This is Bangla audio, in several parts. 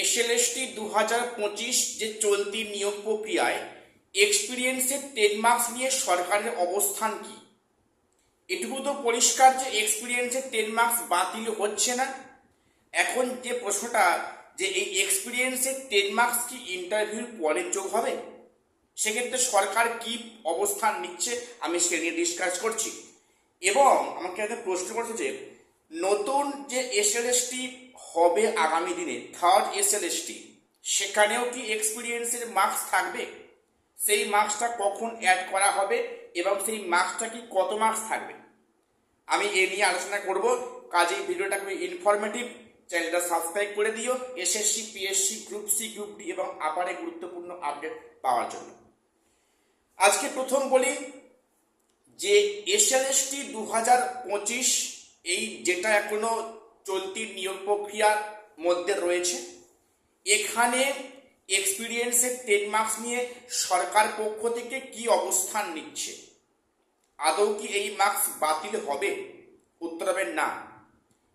এসএলএসটি 2025 যে চলতি নিয়োগ প্রক্রিয়ায় এক্সপিরিয়েন্সের 10 মার্কস নিয়ে সরকারের অবস্থান কি? এটুকু তো পরিষ্কার যে এক্সপিরিয়েন্সের 10 মার্কস বাতিল হচ্ছে না। এখন যে প্রশ্নটা, যে এই এক্সপিরিয়েন্সের 10 মার্কস কি ইন্টারভিউর পরে যোগ হবে, সেক্ষেত্রে সরকার কি অবস্থান নিচ্ছে আমি সে নিয়ে ডিসকাস করছি। এবং আমাকে একটা প্রশ্ন করছে যে নতুন যে এসএলএসটি হবে আগামী দিনে, থার্ড এসএলএসটি, সেখানেও কি এক্সপিরিয়েন্সের মার্কস থাকবে? সেই মার্কসটা কখন অ্যাড করা হবে এবং সেই মার্কসটা কি কত মার্কস থাকবে, আমি এ নিয়ে আলোচনা করব। কাজেই ভিডিওটা খুবই ইনফরমেটিভ। চ্যানেলটা সাবস্ক্রাইব করে দিও SSC, PSC, group C, group D এবং আপারে গুরুত্বপূর্ণ আপডেট পাওয়ার জন্য। আজকে প্রথম বলি যে এসএলএসটি 2025 এই যেটা এখনো চলতি নিয়োগ প্রক্রিয়ার মধ্যে রয়েছে, এখানে এক্সপিরিয়েন্সের 10 মার্কস নিয়ে সরকার পক্ষ থেকে কি অবস্থান নিচ্ছে, আদৌ কি এই মার্কস বাতিল হবে? উত্তর হবে না।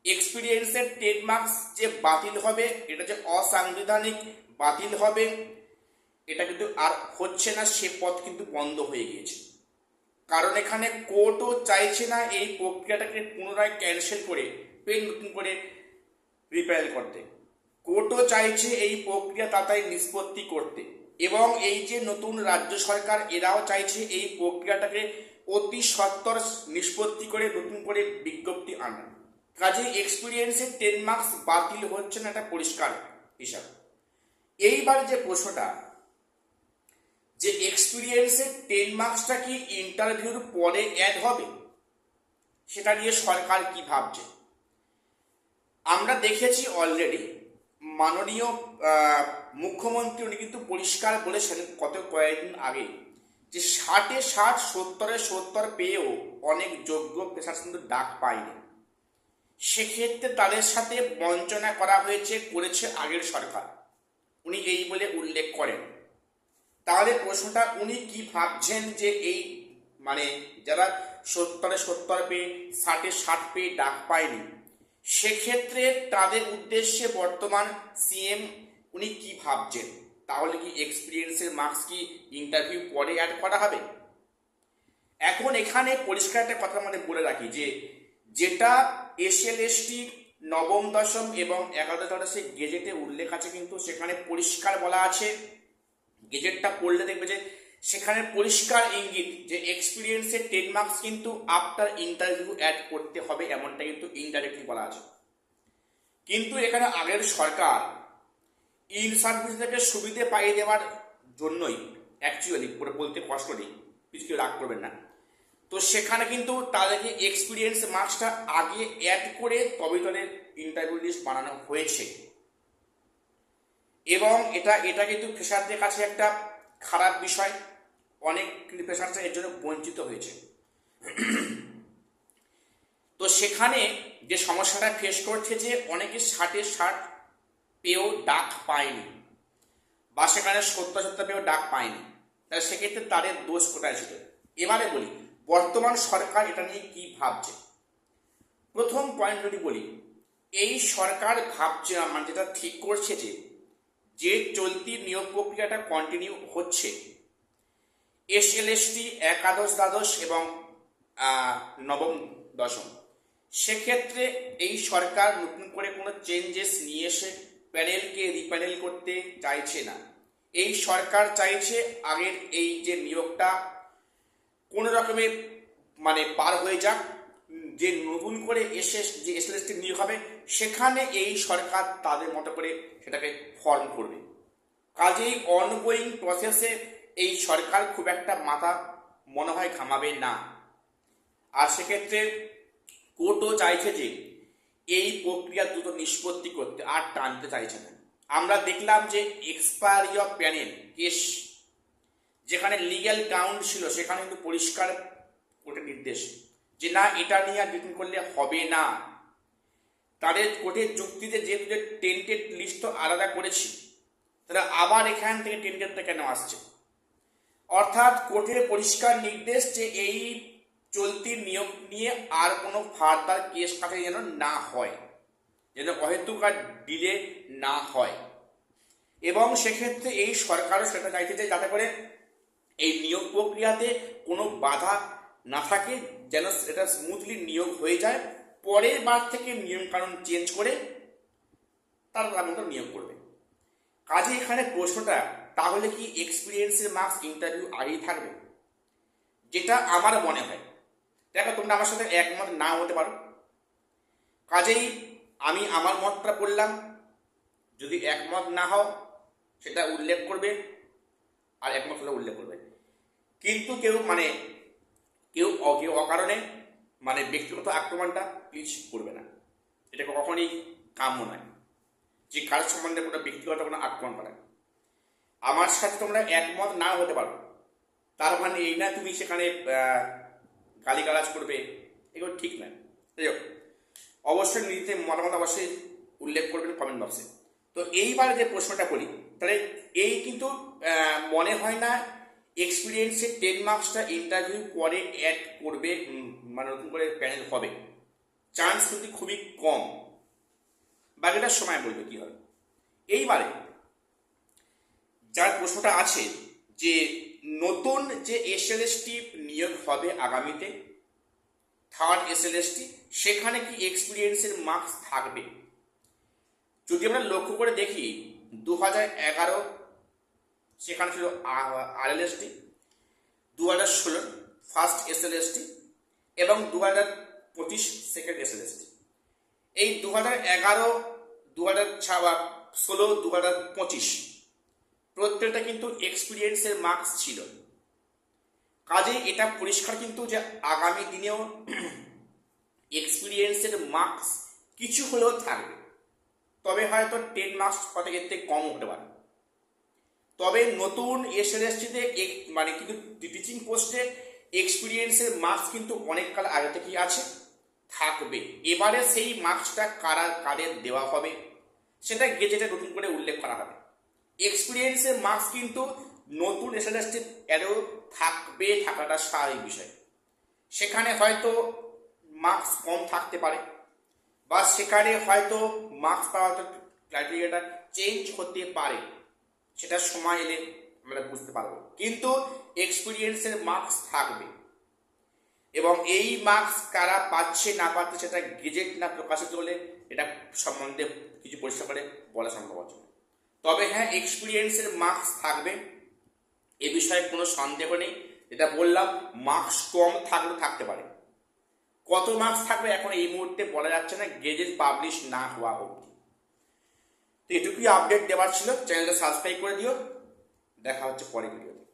এক্সপিরিয়েন্সের 10 মার্কস যে বাতিল হবে, এটা যে অসাংবিধানিক বাতিল হবে, এটা কিন্তু আর হচ্ছে না, সে পথ কিন্তু বন্ধ হয়ে গিয়েছে। কারণ এখানে কোর্টও চাইছে না এই প্রক্রিয়াটাকে পুনরায় ক্যান্সেল করে ফের নতুন করে রিপেয়ার করতে। কোর্টও চাইছে এই প্রক্রিয়া তাড়াতাড়ি নিষ্পত্তি করতে, এবং এই যে নতুন রাজ্য সরকার, এরাও চাইছে এই প্রক্রিয়াটাকে অতি সত্বর নিষ্পত্তি করে নতুন করে বিজ্ঞপ্তি আনা। কাজে এক্সপিরিয়েন্সের 10 মার্কস বাতিল হচ্ছে না, এটা পরিষ্কার হিসাব। এইবার যে প্রশ্নটা, যে এক্সপিরিয়েন্সের 10 মার্কসটা কি ইন্টারভিউর পরে অ্যাড হবে, সেটা নিয়ে সরকার কি ভাবছে। আমরা দেখেছি অলরেডি মাননীয় মুখ্যমন্ত্রী উনি কিন্তু পরিষ্কার বলেছেন কত কয়েকদিন আগে যে 60-এ 60, 70-এ 70 পেয়েও অনেক যোগ্য পেশার কিন্তু ডাক পায়নি। সেক্ষেত্রে তাদের সাথে বঞ্চনা করা করেছে আগের সরকার, উনি এই বলে উল্লেখ করেন। তাহলে প্রশ্নটা, উনি কি ভাবছেন যে এই যারা 70-এ 70 পেয়ে 60-এ 60 পেয়ে ডাক পায়নি, সেক্ষেত্রে তাদের উদ্দেশ্যে বর্তমান সিএম উনি কি ভাবছেন? তাহলে কি এক্সপিরিয়েন্সের মার্কস কি ইন্টারভিউ পরে অ্যাড করা হবে? এখন এখানে পরিষ্কার একটা কথা বলে রাখি যে যেটা এসএলএসটি নবম, দশম এবং 11 দ্বাদশে গেজেটে উল্লেখ আছে, কিন্তু সেখানে পরিষ্কার বলা আছে, গেজেটটা পড়লে দেখবে যে সেখানে পরিষ্কার ইঙ্গিত যে এক্সপিরিয়েন্সের 10 মার্কস কিন্তু আফটার ইন্টারভিউ অ্যাড করতে হবে, এমনটা কিন্তু ইনডাইরেক্টলি বলা আছে। কিন্তু এখানে আগের সরকার ইন সার্ভিস থেকে সুবিধে পাইয়ে দেওয়ার জন্যই, অ্যাকচুয়ালি বলতে কষ্ট নেই, কিছু রাগ করবেন না, তো সেখানে কিন্তু তাদেরকে এক্সপিরিয়েন্স মার্কসটা আগে অ্যাড করে তবে তাদের ইন্টারভিউ লিস্ট বানানো হয়েছে। এবং এটা কিন্তু ফ্রেশারদের কাছে একটা খারাপ বিষয়, অনেক ফ্রেশাররা এর জন্য বঞ্চিত হয়েছে। তো সেখানে যে সমস্যাটা ফেস করছে যে অনেকে 60-এ 60 পেয়েও ডাক পায়নি, বা সেখানে 70-70 পেয়েও ডাক পায়নি, তাহলে সেক্ষেত্রে তাদের দোষ কোথায় ছিল? এবারে বলি বর্তমান সরকার এটা নিয়ে কি ভাবছে। প্রথম পয়েন্ট যদি বলি, এই সরকার ভাবছে, যেটা ঠিক করছে যে চলতি নিয়োগ প্রক্রিয়াটা কন্টিনিউ হচ্ছে, এসএলএসটি একাদশ, দ্বাদশ এবং নবম, দশম, সেক্ষেত্রে এই সরকার নতুন করে কোনো চেঞ্জেস নিয়ে এসে প্যানেলকে রিপ্যানেল করতে চাইছে না। এই সরকার চাইছে আগের এই যে নিয়োগটা কোনো রকমে পার হয়ে যাক, যে নতুন করে যে এসএলএসটি নিয়োগ হবে সেখানে এই সরকার তাদের মতো করে সেটাকে ফর্ম করবে। কাজেই অনগোয়িং প্রসেসে এই সরকার খুব একটা মাথা মনে হয় ঘামাবে না। আর সেক্ষেত্রে কোর্টও চাইছে যে এই প্রক্রিয়া দ্রুত নিষ্পত্তি করতে, আর টানতে চাইছে না। আমরা দেখলাম যে এক্সপায়ারি অফ প্যানেল কেস, যেখানে লিগ্যাল গ্রাউন্ড ছিল, সেখানে কিন্তু পরিষ্কার কোর্টের নির্দেশ যে না, এটা নিয়ে আর ডিটেন করলে হবে না। তাদের কোর্টের যুক্তিতে যেহেতু টেন্টেড লিস্ট তো আলাদা করেছি, তাহলে আবার এখান থেকে টেন্টেডটা কেন আসছে? অর্থাৎ কোর্টের পরিষ্কার নির্দেশ যে এই চলতি নিয়োগ নিয়ে আর কোনো ফার্দার কেস কাটাই যেন না হয়, যেন অহেতুক আর ডিলে না হয়। এবং সেক্ষেত্রে এই সরকারও সেটা চাইতে চায় যাতে করে এই নিয়োগ প্রক্রিয়াতে কোনো বাধা না থাকে, যেন এটা স্মুথলি নিয়োগ হয়ে যায়। পরের বার থেকে নিয়মকানুন চেঞ্জ করে তার মতো নিয়োগ করবে। কাজে এখানে প্রশ্নটা, তাহলে কি এক্সপিরিয়েন্সের মার্কস ইন্টারভিউ আগেই থাকবে? যেটা আমার মনে হয়, দেখো তোমরা আমার সাথে একমত না হতে পারো, কাজেই আমি আমার মতটা বললাম, যদি একমত না হও সেটা উল্লেখ করবে, আর একমত হলে উল্লেখ করবে। কিন্তু কেউ কেউ অকারণে ব্যক্তিগত আক্রমণটা প্লিজ করবে না, এটা কখনই কাম্য নয় যে কারোর সম্বন্ধে কোনো ব্যক্তিগত কোনো আক্রমণ করে। আমার সাথে তোমরা একমত না হতে পারো, তার মানে এই না তুমি সেখানে গালিগালাজ করবে, এগুলো ঠিক নয়। যাই হোক, অবশ্যই নিজেদের মতামত অবশ্যই উল্লেখ করবেন কমেন্ট বক্সে। তো এইবার যে প্রশ্নটা বলি, তাহলে এই কিন্তু মনে হয় না এক্সপিরিয়েন্সের 10 মার্কসটা ইন্টারভিউ পরে অ্যাড করবে, নতুন করে প্যানেল হবে, চান্স কিন্তু খুবই কম। বাকিটার সময় বলবে কি হবে। এইবারে যার প্রশ্নটা আছে যে নতুন যে এসএলএসটি নিয়োগ হবে আগামীতে, থার্ড এসএলএসটি, সেখানে কি এক্সপিরিয়েন্সের মার্কস থাকবে? যদি আমরা লক্ষ্য করে দেখি, 2011 সেখানে ছিল আরএলএসটি, 2016 ফার্স্ট এসএলএসটি এবং 2025 সেকেন্ড এসএলএসটি। এই 2011, 2016, 2025 প্রত্যেকটা কিন্তু এক্সপিরিয়েন্সের মার্কস ছিল। কাজেই এটা পরিষ্কার কিন্তু যে আগামী দিনেও এক্সপিরিয়েন্সের মার্কস কিছু হলেও থাকবে, তবে হয়তো 10 মার্কস এর থেকে কম হতে পারে। তবে নতুন এসএলএসটিতে কিন্তু টিচিং পোস্টে এক্সপিরিয়েন্সের মার্কস কিন্তু অনেক কাল আগে থেকেই আছে, থাকবে। এবারে সেই মার্কসটা কাদের দেওয়া হবে সেটা গেজেটে নতুন করে উল্লেখ করা হবে। এক্সপিরিয়েন্সের মার্কস কিন্তু নতুন এসএলএসটি এরও থাকবে, থাকাটা স্বাভাবিক বিষয়। সেখানে হয়তো মার্কস কম থাকতে পারে, বা সেখানে হয়তো মার্কস পাওয়ার ক্রাইটেরিয়াটা চেঞ্জ হতে পারে, সেটা সময় এলে আমরা বুঝতে পারবো। কিন্তু এক্সপিরিয়েন্সের মার্কস থাকবে, এবং এই মার্কস কারা পাচ্ছে না পাচ্ছে সেটা গেজেট না প্রকাশিত হলে এটা সম্বন্ধে কিছু পরিষ্কার করে বলা সম্ভব হচ্ছে না। তবে হ্যাঁ, এক্সপিরিয়েন্সের মার্কস থাকবে, এ বিষয়ে কোনো সন্দেহ নেই। যেটা বললাম, মার্কস কম থাকলেও থাকতে পারে। কত মার্কস থাকবে এখন এই মুহূর্তে বলা যাচ্ছে না, গেজেট পাবলিশ না হওয়া অবধি। তো এটুকুই আপডেট দেওয়ার ছিল। চ্যানেলটা সাবস্ক্রাইব করে দিও। দেখা হচ্ছে পরের ভিডিওতে।